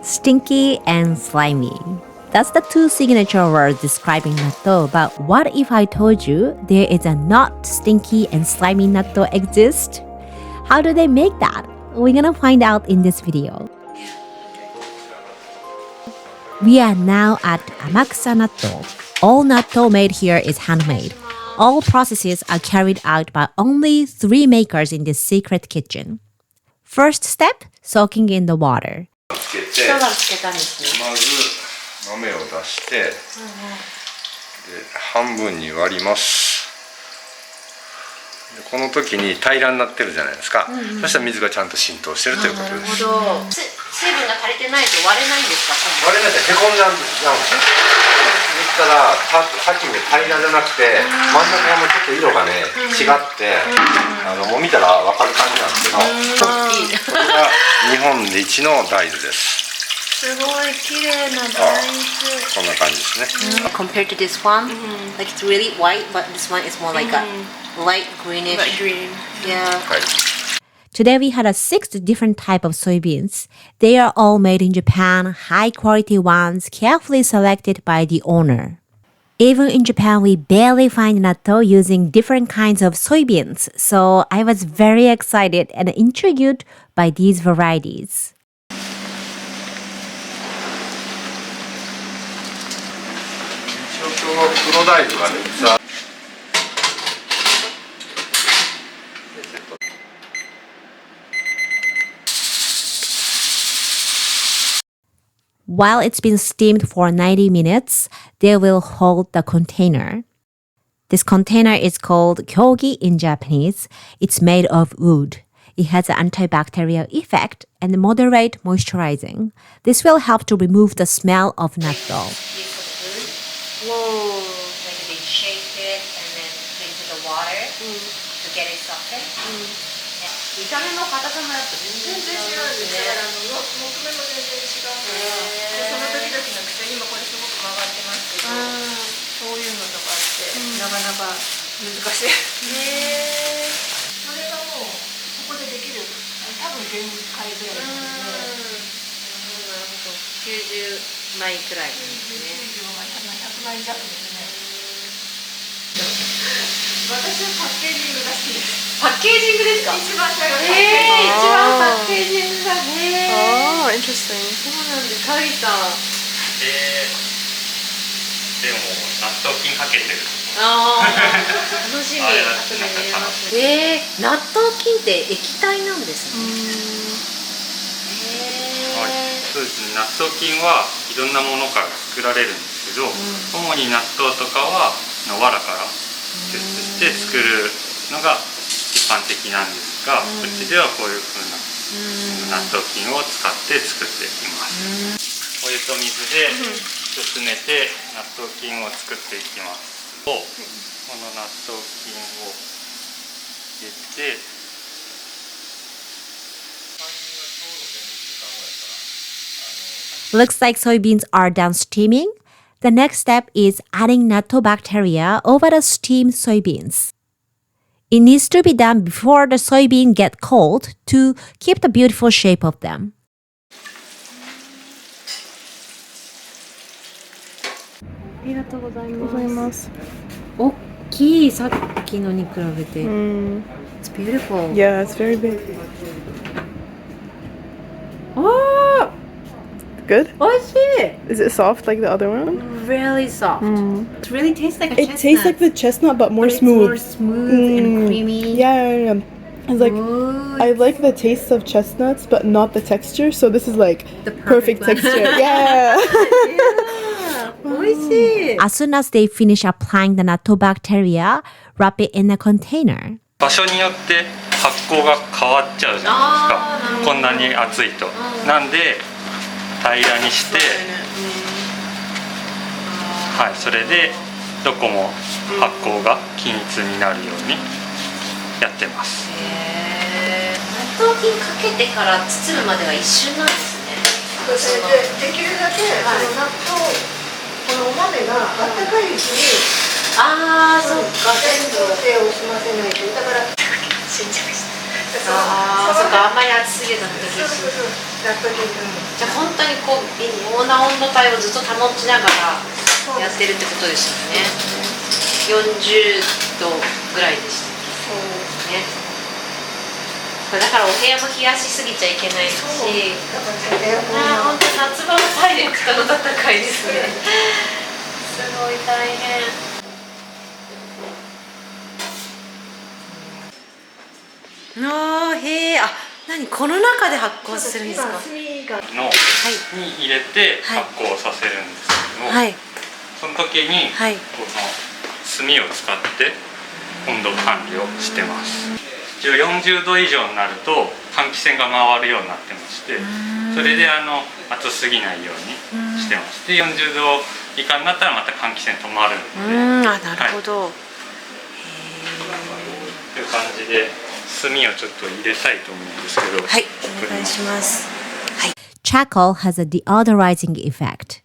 Stinky and slimy. That's the two signature words describing natto, but what if I told you there is a not stinky and slimy natto exist? How do they make that? We're gonna find out in this video. We are now at AMAKUSA natto. All natto made here is handmade. All processes are carried out by only 3 makers in this secret kitchen. First step, soaking in the water. まず豆を出して、で半分に割ります。でこの時に平らになってるじゃないですか。そしたら水がちゃんと浸透してるということです。なるほど。水分が足りてないと割れないんですか？割れないでへこんじゃうんです。ですからさっきみたいに平らじゃなくて真ん中もちょっと色がね違ってもう見たらわかる感じなんですけど、これが日本で一の大豆です。すごい綺麗な大豆。こんな感じですね。Compared to this one, like it's really white, but this one is more like a light greenish. Light green. Yeah. はい。Today we had 6 different types of soybeans. They are all made in Japan, high quality ones, carefully selected by the owner. Even in Japan, we barely find natto using different kinds of soybeans, so I was very excited and intrigued by these varieties. While it's been steamed for 90 minutes, they will hold the container. This container is called kyogi in Japanese. It's made of wood. It has an antibacterial effect and moderate moisturizing. This will help to remove the smell of natto. Whoa! Like they shake it and then put it into the water to get it softened. 炒めの硬さもやっぱ全然違うんですね。木目も全然違うから、その時々の癖、今これすごく曲がってますけど、そういうのとかってなかなか難しい。それがもうそこでできる、多分限界ぐらいですね。なるほど。90枚くらいですね。100枚弱ですね。私はパッケージングが好きです。パッケージングですか？一番最後。一番パッケージングがね。Oh, interesting. そうなんです。カギさん。でも納豆菌かけてる。楽しみ。後で見れます。納豆菌って液体なんですね。はい。そうですね。納豆菌はいろんなものから作られるんですけど、主に納豆とかは藁から抽出して作るのが一般的なんですが、うちではこういう風な納豆菌を使って作っています。お湯と水で薄めて納豆菌を作っていきます。この納豆菌を入れて、Looks like soybeans are done steaming. The next step is adding natto bacteria over the steamed soybeans. It needs to be done before the soybean get cold to keep the beautiful shape of them. ありがとうございます。大きい、さっきのに比べて。It's beautiful. Yeah, it's very big. Oh! Good? 美味しい! Is it soft like the other one? Really soft. It really tastes like a chestnut. It tastes like the chestnut but more but smooth. It's more smooth and creamy. Yeah. It's like I like the taste of chestnuts but not the texture, so this is like the perfect one. texture. Yeah. As soon as they finish applying the natto bacteria, wrap it in a container. 場所によって発酵が変わっちゃうじゃないですか。こんなに熱いと。なんで平らにして、はい、それでどこも発酵が均一になるようにやってます。納豆菌かけてから包むまでは一瞬なんですね。できるだけ納豆このお豆があったかいうちにそっか全部手を済ませないとだから沈着してああ、そっか、あんまり熱すぎると難しい。そうそうそう、納豆菌。じゃあ本当にこう微妙な温度帯をずっと保ちながらやってるってことですよね。40度ぐらいでしたっけね。だからお部屋も冷やしすぎちゃいけないし、だからエアコンああ、本当夏場はダイレクトの戦いですね。すごい大変。ああ、へえ、あ、何この中で発酵するんですか。今炭がのに入れて発酵させるんですけども、はい。その時にはい。この炭を使って温度管理をしてます。一応40度以上になると換気扇が回るようになってまして、それで熱すぎないようにしてます。で40度以下になったらまた換気扇止まるので、あ、なるほど。という感じで炭をちょっと入れたいと思うんですけど、はい、お願いします。 Charcoal has a deodorizing effect.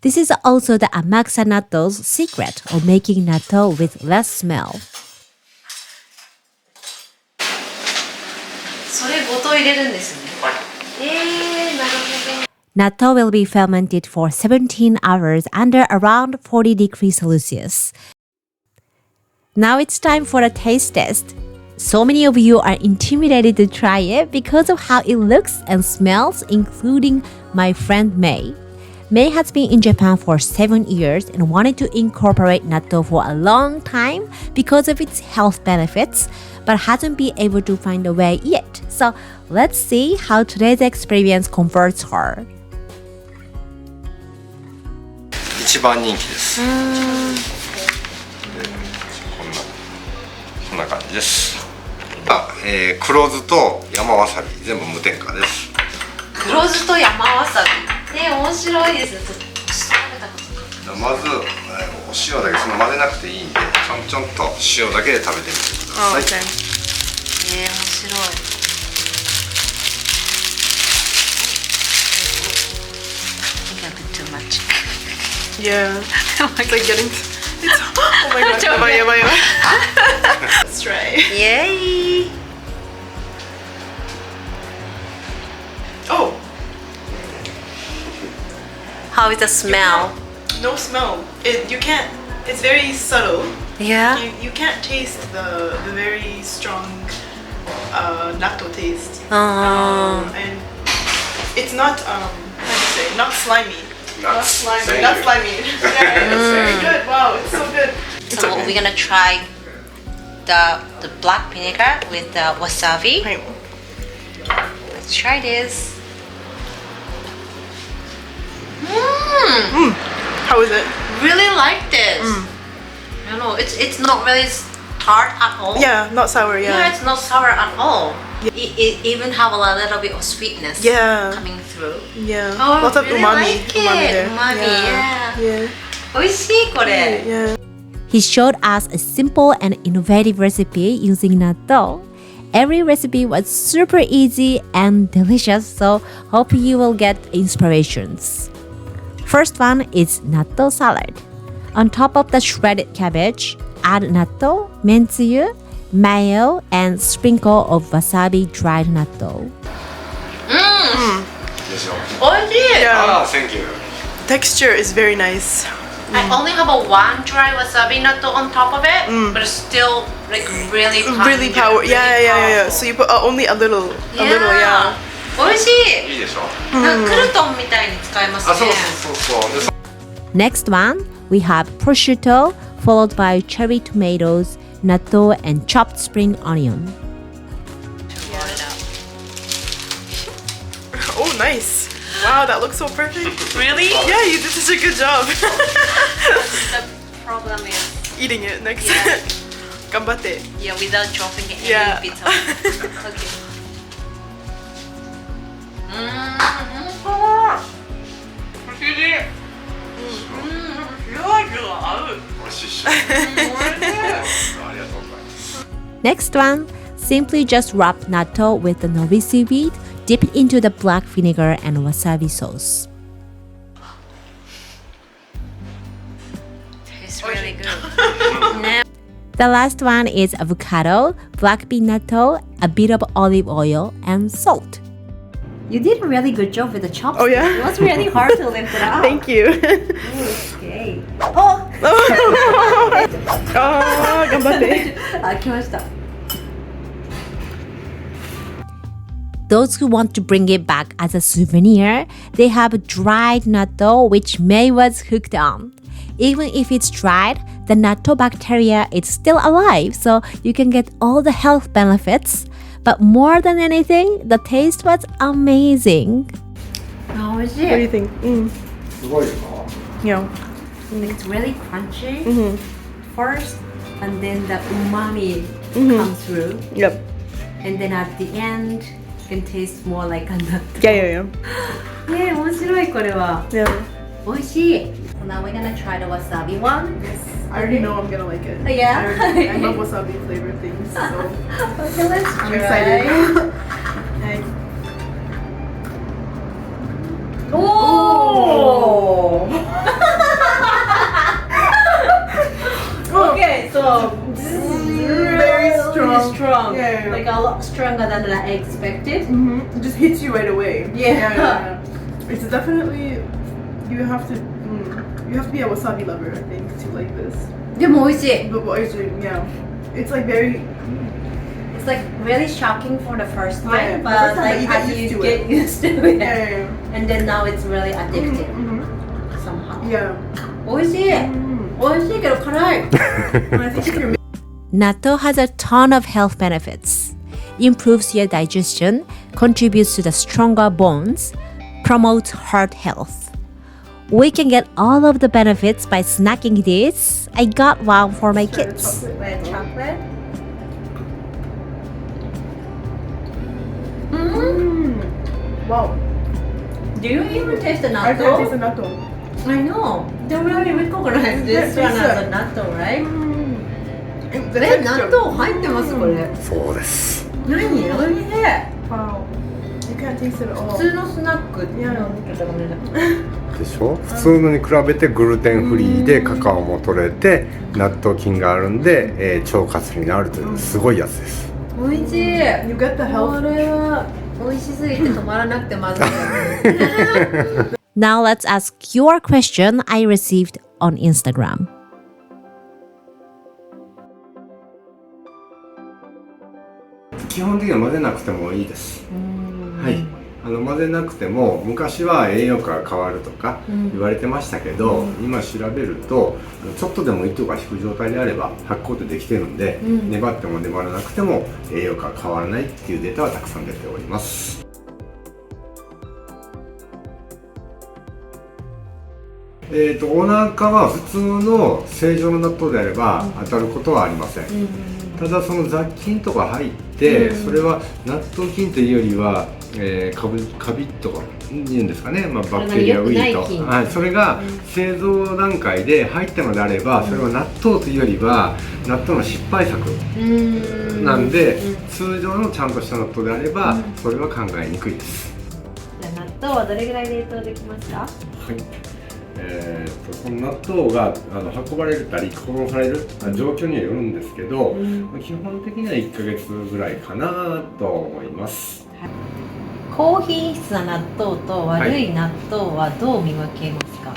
This is also the AMAKUSA natto's secret of making natto with less smell. それごと入れるんですね。はい、なるほど。 Natto will be fermented for 17 hours under around 40 degrees Celsius. Now it's time for a taste test. So many of you are intimidated to try it because of how it looks and smells, including my friend May. May has been in Japan for 7 years and wanted to incorporate natto for a long time because of its health benefits, but hasn't been able to find a way yet. So let's see how today's experience converts her. 一番人気です。でこんな感じです。黒酢と山わさび全部無添加です。黒酢と山わさび。面白いです。調べたことない。まず、お塩だけその混ぜなくていいんで、ちょんちょんと塩だけで食べてみてください。面白い。Too much. Yeah. It's like getting. Oh my god. Yabai. Let's try. Yay! Oh, How is the smell? no smell. You can't. It's very subtle. Yeah. You can't taste the very strong natto taste. And it's not how do you say? Not slimy. Not slimy. Not slimy. Yeah, it's very good. Wow, it's so good. So we're gonna try the black vinegar with the wasabi. Right. Let's try this. How is it? Really like this. I don't know. It's not really tart at all. Yeah, not sour. Yeah, Yeah. it's not sour at all. It even have a little bit of sweetness. Yeah. Coming through. Yeah. Oh, Lots of really umami. like it. Umami there. Umami, yeah. Yeah. 美味しいこれ。 Yeah. He showed us a simple and innovative recipe using natto. Every recipe was super easy and delicious, so hope you will get inspirations. First one is natto salad. On top of the shredded cabbage, add natto, mentsuyu, mayo, and sprinkle of wasabi dried natto. でしょ。美味しい。 Yeah. Thank you. Texture is very nice. I only have a one dry wasabi natto on top of it, but it's still like really pungent, Really power. really Yeah. powerful. So you put only a little. A little. Yeah. 美味しい。いいでしょ。なんかクルトンみたいに使えますね。あ、そう。で Next one, we have prosciutto, followed by cherry tomatoes, natto, and chopped spring onion. Oh, nice. Wow, that looks so perfect. Really? Yeah, you did such a good job. The problem is, Eating it next. Yeah. Ganbatte. yeah, without dropping any Yeah. bit of it. Okay. 不思議。塩味が合う。美味しいっしょ。ありがとうございます。 Next one, simply just wrap natto with the norisu seaweed, dip it into the black vinegar and wasabi sauce. Tastes really good. ね。The last one is avocado, black bean natto, a bit of olive oil, and salt. You did a really good job with the chopstick. Oh, yeah? It was really hard to lift it up. Thank you. Okay. Oh! あー、頑張って。あ、来ました。Those who want to bring it back as a souvenir, they have dried natto which May was hooked on. Even if it's dried, the natto bacteria is still alive, so you can get all the health benefits. But more than anything, the taste was amazing. Oh, What do you think? すごいよな。 Yeah. It's really crunchy first, and then the umami comes through, Yep. and then at the end, you can taste more like a nut. Yeah. ねえ、面白いこれは。 Yeah. 美味しい。So now we're gonna try the wasabi one. I already know I'm gonna like it. Yeah? I love wasabi flavored things, so Okay, let's try. I'm excited. Okay. Oh! Okay, so Very strong. Yeah. Like a lot stronger than I expected. It just hits you right away. Yeah. It's definitely you have to be a wasabi lover, I think, to like this. でも美味しい。 But yeah, it's like very It's like really shocking for the first time, Yeah, the but first time, like but as you you get get used to it, yeah. and then now it's really addictive Mm-hmm. somehow. Yeah. 美味しい。美味しいけど辛い。 And I think if you're Natto has a ton of health benefits. Improves your digestion, contributes to the stronger bones, promotes heart health. We can get all of the benefits by snacking this. I got one for my kids. chocolate. Red chocolate. Wow. Do you even taste the I can't taste the natto? natto. I know. They really recognize this one as a natto, right? And the え、 texture. 納豆入ってますこれ。そうです。何？おいしい。 Wow. You can't taste it at 普 all. 通のスナック。いやちょっとごめんなさい。でしょ。普通のに比べてグルテンフリーでカカオも取れて納豆菌があるんで、腸活になるというすごいやつです。おいしい。 You get the こ health. れは美味しすぎて止まらなくてまずい。Now let's ask your question I received on Instagram. 基本的には混ぜなくてもいいです。はい。混ぜなくても昔は栄養価が変わるとか言われてましたけど、今調べるとちょっとでも糸が引く状態であれば発酵ってできてるんで、粘っても粘らなくても栄養価が変わらないっていうデータはたくさん出ております。お腹は普通の正常の納豆であれば当たることはありません。ただその雑菌とか入って、それは納豆菌というよりは、カビとか言うんですかね、バクテリアウイルスと、はい、それが製造段階で入ったのであれば、それは納豆というよりは納豆の失敗作なんで、通常のちゃんとした納豆であれば、それは考えにくいです。じゃあ納豆はどれぐらい冷凍できました？はい。その納豆が運ばれたり加工される状況にはよるんですけど、基本的には1ヶ月ぐらいかなと思います。高品質な納豆と悪い納豆はどう見分けますか？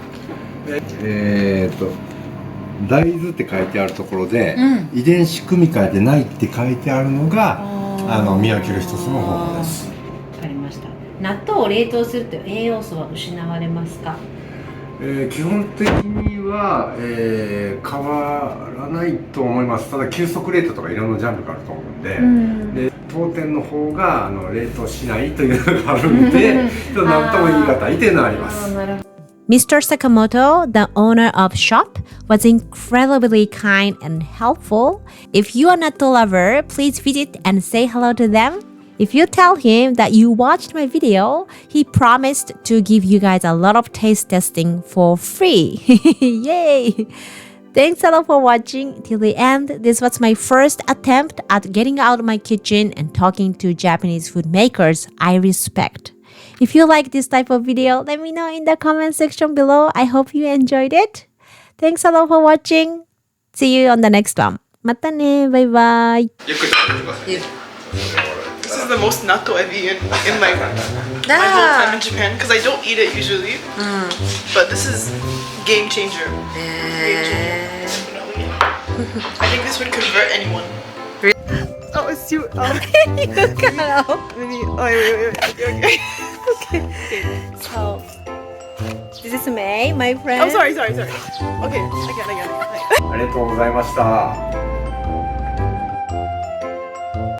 大豆って書いてあるところで、遺伝子組み換えてないって書いてあるのが見分ける一つの方法です。わかりました。納豆を冷凍すると栄養素は失われますか？基本的には、変わらないと思います。ただ急速冷凍とかいろんなジャンルがあると思うんで、当店の方が冷凍しないというのがあるんで何とも言い難いというのはあります。Mr. Sakamoto, the owner of shop, was incredibly kind and helpful. If you are not a lover, please visit and say hello to them. If you tell him that you watched my video, he promised to give you guys a lot of taste testing for free. Yay! Thanks a lot for watching till the end. This was my first attempt at getting out of my kitchen and talking to Japanese food makers I respect. If you like this type of video, let me know in the comment section below. I hope you enjoyed it. Thanks a lot for watching. See you on the next one. またね、バイバイ。ゆっくり食べてください。 This is the most natto I've eaten in my whole time in Japan because I don't eat it usually. But this is game changer. Game changer. Definitely. I think this would convert anyone. Oh, it's too. Oh. Maybe. Oh, wait. Okay. So, this is May, my friend. Oh, sorry. Okay, again. ありがとうございました。